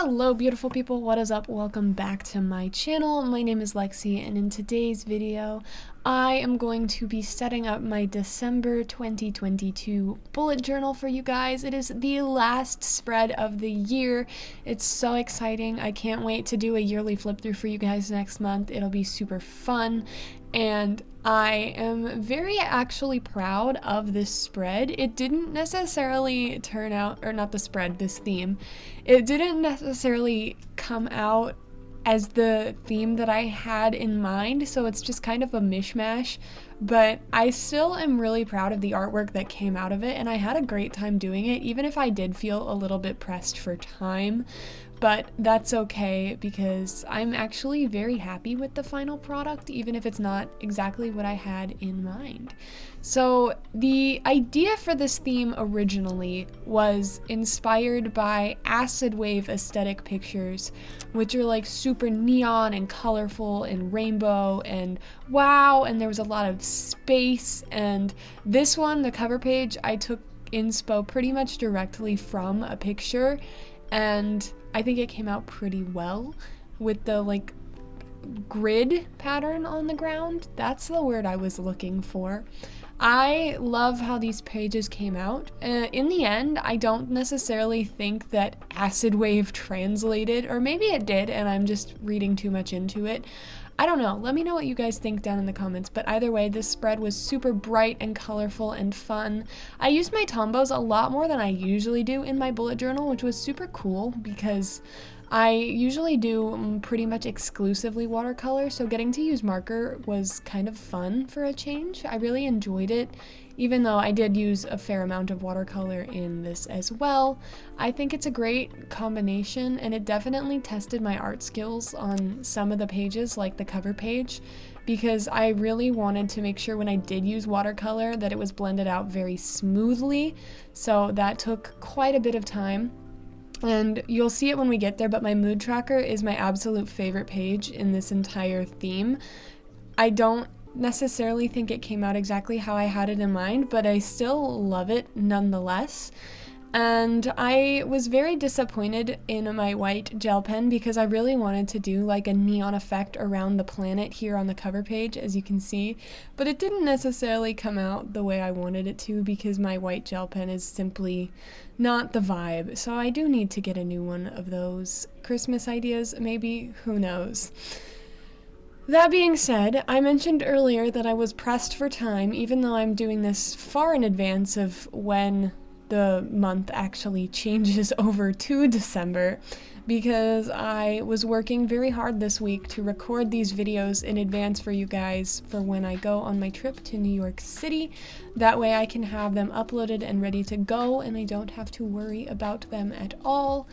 Hello beautiful people, what is up? Welcome back to my channel. My name is Lexi, and in today's video I am going to be setting up my December 2022 bullet journal for you guys. It is the last spread of the year. It's so exciting. I can't wait to do a yearly flip through for you guys next month. It'll be super fun, and I am very actually proud of this spread. It didn't necessarily turn out, or not the spread, this theme. It didn't necessarily come out as the theme that I had in mind, so it's just kind of a mishmash, but I still am really proud of the artwork that came out of it, and I had a great time doing it, even if I did feel a little bit pressed for time. But that's okay because I'm actually very happy with the final product, even if it's not exactly what I had in mind. So the idea for this theme originally was inspired by acid wave aesthetic pictures, which are like super neon and colorful and rainbow and wow, and there was a lot of space. And this one, the cover page, I took inspo pretty much directly from a picture, and I think it came out pretty well with the like grid pattern on the ground. That's the word I was looking for. I love how these pages came out. In the end, I don't necessarily think that acid wave translated, or maybe it did and I'm just reading too much into it. I don't know. Let me know what you guys think down in the comments, but either way, this spread was super bright and colorful and fun. I used my Tombos a lot more than I usually do in my bullet journal, which was super cool because I usually do pretty much exclusively watercolor, so getting to use marker was kind of fun for a change. I really enjoyed it, even though I did use a fair amount of watercolor in this as well. I think it's a great combination, and it definitely tested my art skills on some of the pages, like the cover page, because I really wanted to make sure when I did use watercolor that it was blended out very smoothly, so that took quite a bit of time. And you'll see it when we get there, but my mood tracker is my absolute favorite page in this entire theme. I don't necessarily think it came out exactly how I had it in mind, but I still love it nonetheless. And I was very disappointed in my white gel pen because I really wanted to do like a neon effect around the planet here on the cover page, as you can see, but it didn't necessarily come out the way I wanted it to because my white gel pen is simply not the vibe. So I do need to get a new one of those. Christmas ideas, maybe, who knows. That being said, I mentioned earlier that I was pressed for time, even though I'm doing this far in advance of when the month actually changes over to December, because I was working very hard this week to record these videos in advance for you guys for when I go on my trip to New York City. That way I can have them uploaded and ready to go, and I don't have to worry about them at all.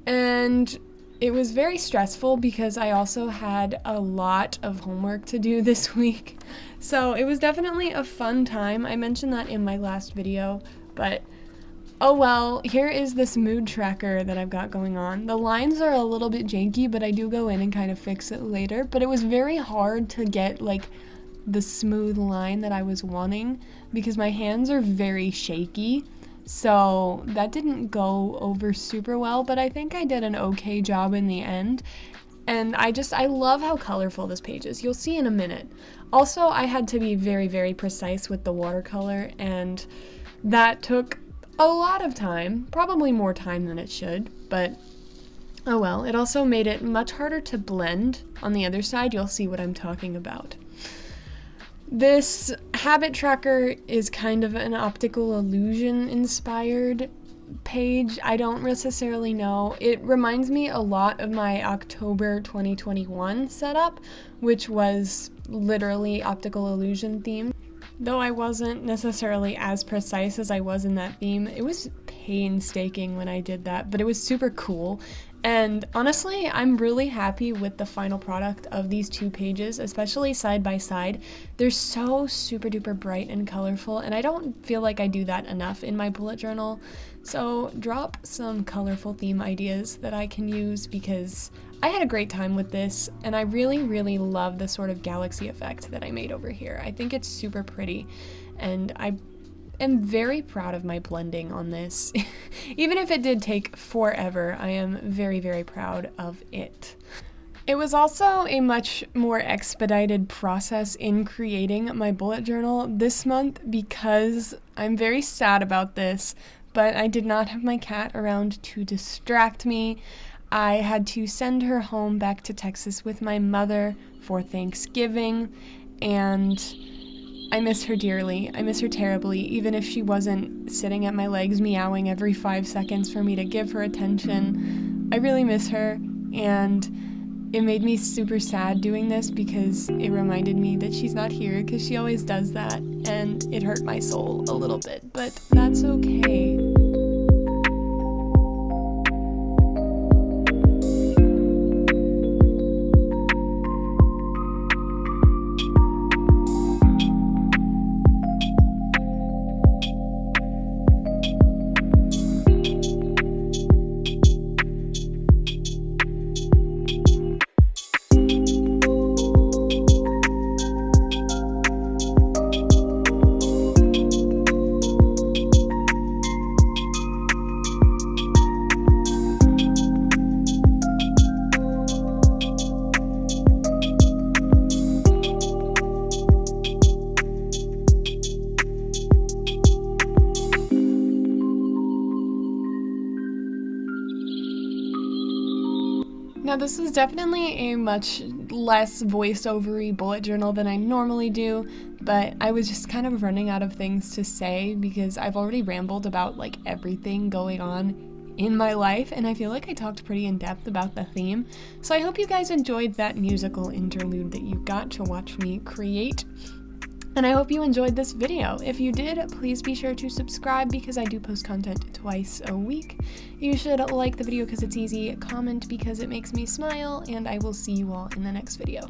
And it was very stressful because I also had a lot of homework to do this week. So it was definitely a fun time. I mentioned that in my last video, but oh well, here is this mood tracker that I've got going on. The lines are a little bit janky, but I do go in and kind of fix it later. But it was very hard to get like the smooth line that I was wanting because my hands are very shaky. So that didn't go over super well, but I think I did an okay job in the end. And I love how colorful this page is. You'll see in a minute. Also, I had to be very, very precise with the watercolor, and that took a lot of time, probably more time than it should, but oh well. It also made it much harder to blend. On the other side, you'll see what I'm talking about. This habit tracker is kind of an optical illusion inspired page. I don't necessarily know. It reminds me a lot of my October 2021 setup, which was literally optical illusion themed. Though I wasn't necessarily as precise as I was in that theme, it was painstaking when I did that, but it was super cool. And honestly, I'm really happy with the final product of these two pages, especially side by side. They're so super duper bright and colorful, and I don't feel like I do that enough in my bullet journal. So drop some colorful theme ideas that I can use because I had a great time with this, and I really, really love the sort of galaxy effect that I made over here. I think it's super pretty, and I am very proud of my blending on this. Even if it did take forever, I am very, very proud of it. It was also a much more expedited process in creating my bullet journal this month because I'm very sad about this, but I did not have my cat around to distract me. I had to send her home back to Texas with my mother for Thanksgiving, and I miss her dearly. I miss her terribly, even if she wasn't sitting at my legs meowing every 5 seconds for me to give her attention. I really miss her, and it made me super sad doing this because it reminded me that she's not here, because she always does that, and it hurt my soul a little bit, but that's okay. Now, this is definitely a much less voice-over-y bullet journal than I normally do, but I was just kind of running out of things to say because I've already rambled about like everything going on in my life, and I feel like I talked pretty in depth about the theme. So I hope you guys enjoyed that musical interlude that you got to watch me create. And I hope you enjoyed this video. If you did, please be sure to subscribe because I do post content twice a week. You should like the video because it's easy, comment because it makes me smile, and I will see you all in the next video.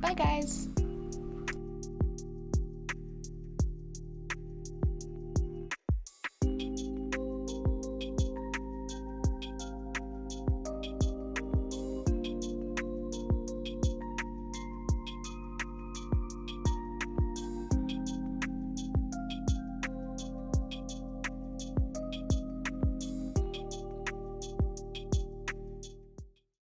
Bye guys!